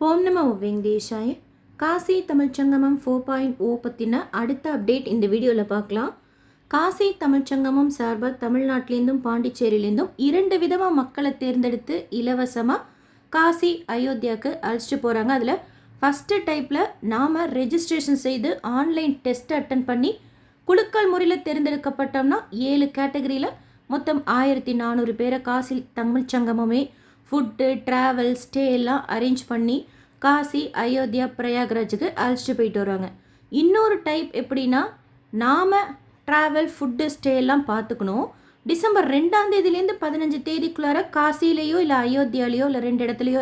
ஓம் நமோ வெங்கடேஷாய. காசி தமிழ்ச்சங்கமம் 4.0 பற்றின அடுத்த அப்டேட் இந்த வீடியோவில் பார்க்கலாம். காசி தமிழ்ச்சங்கமம் சார்பாக தமிழ்நாட்டிலேருந்தும் பாண்டிச்சேரியிலேருந்தும் 2 விதமாக மக்களை தேர்ந்தெடுத்து இலவசமாக காசி அயோத்தியாவுக்கு அழைச்சிட்டு போகிறாங்க. அதில் ஃபஸ்ட்டு டைப்பில் நாம் ரெஜிஸ்ட்ரேஷன் செய்து ஆன்லைன் டெஸ்ட் அட்டன் பண்ணி குலுக்கல் முறையில் தேர்ந்தெடுக்கப்பட்டோம்னா 7 கேட்டகரியில் மொத்தம் 1400 பேரை காசி தமிழ்ச்சங்கமமே ஃபுட்டு, ட்ராவல், ஸ்டே எல்லாம் அரேஞ்ச் பண்ணி காசி, அயோத்தியா, பிரயாக்ராஜுக்கு அழைச்சிட்டு போயிட்டு வருவாங்க. இன்னொரு டைப் எப்படின்னா, நாம் ட்ராவல், ஃபுட்டு, ஸ்டே எல்லாம் பார்த்துக்கணும். டிசம்பர் 2ஆம் தேதியிலேருந்து 15 தேதிக்குள்ளார காசிலேயோ இல்லை அயோத்தியாலேயோ இல்லை 2 இடத்துலையோ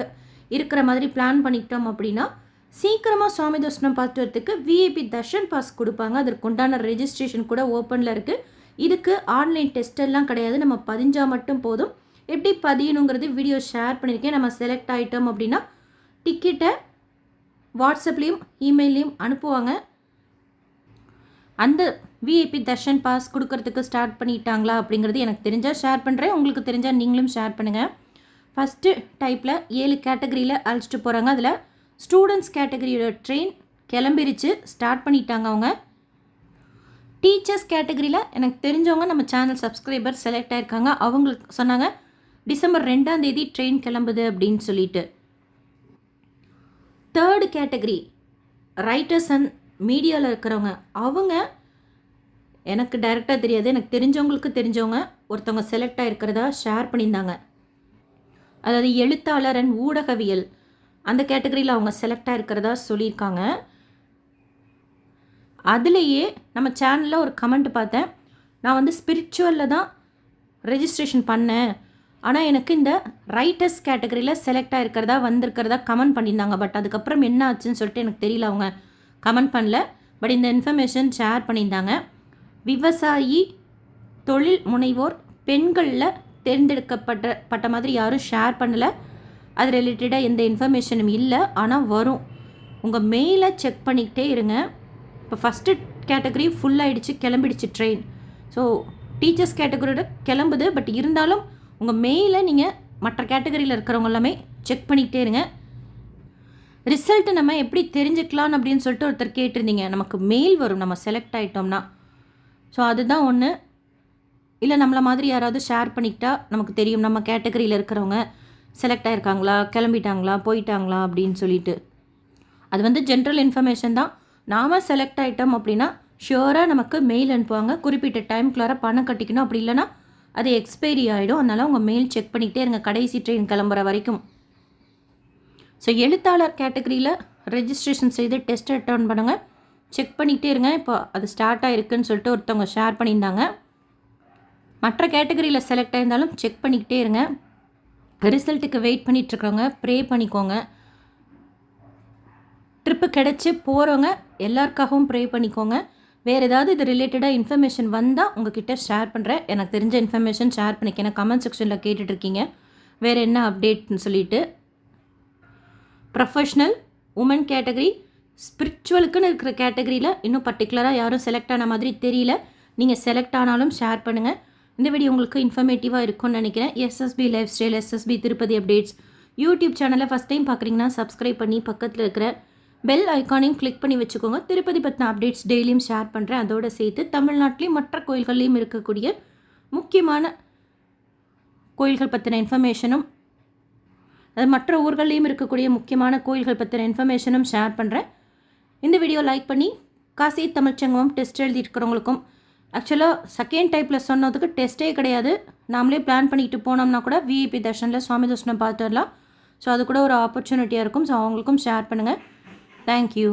இருக்கிற மாதிரி பிளான் பண்ணிக்கிட்டோம் அப்படின்னா சீக்கிரமாக சுவாமி தரிசனம் பார்த்து வரத்துக்கு விஐபி தர்ஷன் பாஸ் கொடுப்பாங்க. அதற்கு உண்டான ரெஜிஸ்ட்ரேஷன் கூட ஓப்பனில் இருக்குது. இதுக்கு ஆன்லைன் டெஸ்ட் எல்லாம் கிடையாது, நம்ம பதிஞ்சால் மட்டும் போதும். எப்படி பதியணுங்கிறது வீடியோ ஷேர் பண்ணியிருக்கேன். நம்ம செலக்ட் ஆகிட்டோம் அப்படின்னா டிக்கெட்டை வாட்ஸ்அப்லேயும் இமெயிலையும் அனுப்புவாங்க. அந்த விஐபி தர்ஷன் பாஸ் கொடுக்கறதுக்கு ஸ்டார்ட் பண்ணிட்டாங்களா அப்படிங்கிறது எனக்கு தெரிஞ்சால் ஷேர் பண்ணுறேன், உங்களுக்கு தெரிஞ்சால் நீங்களும் ஷேர் பண்ணுங்கள். ஃபஸ்ட்டு டைப்பில் 7 கேட்டகரியில் அழைச்சிட்டு போகிறாங்க. அதில் ஸ்டூடெண்ட்ஸ் கேட்டகரியோட ட்ரெயின் கிளம்பிருச்சு, ஸ்டார்ட் பண்ணிட்டாங்க அவங்க. டீச்சர்ஸ் கேட்டகரியில் எனக்கு தெரிஞ்சவங்க நம்ம சேனல் சப்ஸ்கிரைபர் செலக்ட் ஆகிருக்காங்க. அவங்களுக்கு சொன்னாங்க டிசம்பர் 2ஆம் தேதி ட்ரெயின் கிளம்புது அப்படின்னு சொல்லிட்டு. தேர்டு கேட்டகரி ரைட்டர்ஸ் அண்ட் மீடியாவில் இருக்கிறவங்க, அவங்க எனக்கு டைரெக்டாக தெரியாது, எனக்கு தெரிஞ்சவங்களுக்கு தெரிஞ்சவங்க ஒருத்தவங்க செலக்ட் ஆகிருக்கிறதா ஷேர் பண்ணியிருந்தாங்க. அதாவது எழுத்தாளர் அண்ட் ஊடகவியல் அந்த கேட்டகரியில் அவங்க செலக்ட் ஆகிருக்கிறதா சொல்லியிருக்காங்க. அதுலேயே நம்ம சேனலில் ஒரு கமெண்ட் பார்த்தேன், நான் வந்து ஸ்பிரிச்சுவலில் தான் ரெஜிஸ்ட்ரேஷன் பண்ணேன், ஆனால் எனக்கு இந்த ரைட்டர்ஸ் கேட்டகரியில் செலக்ட் ஆகிருக்கிறதா வந்திருக்கிறதா கமெண்ட் பண்ணியிருந்தாங்க. பட் அதுக்கப்புறம் என்ன ஆச்சுன்னு சொல்லிட்டு எனக்கு தெரியல, அவங்க கமெண்ட் பண்ணல. பட் இந்த இன்ஃபர்மேஷன் ஷேர் பண்ணியிருந்தாங்க. விவசாயி, தொழில் முனைவோர், பெண்களில் தேர்ந்தெடுக்கப்பட்ட மாதிரி யாரும் ஷேர் பண்ணலை. அது ரிலேட்டடாக எந்த இன்ஃபர்மேஷனும் இல்லை. ஆனால் வரும், உங்கள் மெயிலை செக் பண்ணிக்கிட்டே இருங்க. இப்போ ஃபஸ்ட்டு கேட்டகரி ஃபுல் ஆகிடுச்சு, கிளம்பிடுச்சு ட்ரெயின். ஸோ டீச்சர்ஸ் கேட்டகரியோட கிளம்புது. பட் இருந்தாலும் உங்கள் மெயிலை நீங்கள் மற்ற கேட்டகரியில் இருக்கிறவங்க எல்லாமே செக் பண்ணிக்கிட்டே இருங்க. ரிசல்ட்டு நம்ம எப்படி தெரிஞ்சுக்கலாம் அப்படின்னு சொல்லிட்டு ஒருத்தர் கேட்டிருந்தீங்க. நமக்கு மெயில் வரும் நம்ம செலக்ட் ஆகிட்டோம்னா. ஸோ அதுதான் ஒன்று. இல்லை நம்மளை மாதிரி யாராவது ஷேர் பண்ணிக்கிட்டா நமக்கு தெரியும் நம்ம கேட்டகரியில் இருக்கிறவங்க செலக்ட் ஆகிருக்காங்களா, கிளம்பிட்டாங்களா, போயிட்டாங்களா அப்படின்னு சொல்லிட்டு. அது வந்து ஜென்ரல் இன்ஃபர்மேஷன் தான். நாம் செலக்ட் ஆகிட்டோம் அப்படின்னா ஷியோராக நமக்கு மெயில் அனுப்புவாங்க. குறிப்பிட்ட டைம்குள்ளார பணம் கட்டிக்கணும், அப்படி இல்லைனா அது எக்ஸ்பைரி ஆகிடும். அதனால் உங்கள் மெயில் செக் பண்ணிக்கிட்டே இருங்க கடைசி ட்ரெயின் கிளம்புற வரைக்கும். ஸோ எழுத்தாளர் கேட்டகரியில் ரெஜிஸ்ட்ரேஷன் செய்து டெஸ்ட் அட்டன் பண்ணுங்கள், செக் பண்ணிக்கிட்டே இருங்க. இப்போ அது ஸ்டார்ட் ஆகிருக்குன்னு சொல்லிட்டு ஒருத்தவங்க ஷேர் பண்ணியிருந்தாங்க. மற்ற கேட்டகரியில் செலக்ட் ஆயிருந்தாலும் செக் பண்ணிக்கிட்டே இருங்க. ரிசல்ட்டுக்கு வெயிட் பண்ணிகிட்ருக்கிறவங்க ப்ரே பண்ணிக்கோங்க. ட்ரிப்பு கிடச்சி போகிறவங்க எல்லாருக்காகவும் ப்ரே பண்ணிக்கோங்க. வேறு ஏதாவது இது ரிலேட்டடாக இன்ஃபர்மேஷன் வந்தால் உங்ககிட்ட ஷேர் பண்ணுறேன். எனக்கு தெரிஞ்ச இன்ஃபர்மேஷன் ஷேர் பண்ணிக்கேன். கமெண்ட் செக்ஷனில் கேட்டுட்ருக்கீங்க வேறு என்ன அப்டேட்னு சொல்லிட்டு. ப்ரொஃபஷ்னல், உமன் கேட்டகரி, ஸ்பிரிச்சுவலுக்குன்னு இருக்கிற கேட்டகரியில் இன்னும் பர்டிகுலராக யாரும் செலக்ட் ஆன மாதிரி தெரியல. நீங்கள் செலக்ட் ஆனாலும் ஷேர் பண்ணுங்கள். இந்த வீடியோ உங்களுக்கு இன்ஃபர்மேட்டிவாக இருக்கும்னு நினைக்கிறேன். SSP life style, SSP Tirupati updates YouTube சேனலை ஃபஸ்ட் டைம் பார்க்குறீங்கன்னா சப்ஸ்கிரைப் பண்ணி பக்கத்தில் இருக்கிற பெல் ஐக்கானையும் கிளிக் பண்ணி வச்சுக்கோங்க. திருப்பதி பற்றின அப்டேட்ஸ் டெய்லியும் ஷேர் பண்ணுறேன். அதோடு சேர்த்து தமிழ்நாட்டிலையும் மற்ற கோயில்கள்லையும் இருக்கக்கூடிய முக்கியமான கோயில்கள் பற்றின இன்ஃபர்மேஷனும், அது மற்ற ஊர்கள்லையும் இருக்கக்கூடிய முக்கியமான கோயில்கள் பற்றின இன்ஃபர்மேஷனும் ஷேர் பண்ணுறேன். இந்த வீடியோ லைக் பண்ணி காசி தமிழ்ச்சங்கமம் டெஸ்ட் எழுதியிருக்கிறவங்களுக்கும், ஆக்சுவலாக செகண்ட் டைப்பில் சொன்னதுக்கு டெஸ்ட்டே கிடையாது, நாமளே பிளான் பண்ணிட்டு போனோம்னா கூட விஐபி தர்ஷனில் சுவாமி தர்ஷனம் பார்த்து வரலாம். ஸோ அது கூட ஒரு ஆப்பர்ச்சுனிட்டியாக இருக்கும். ஸோ அவங்களுக்கும் ஷேர் பண்ணுங்கள். Thank you.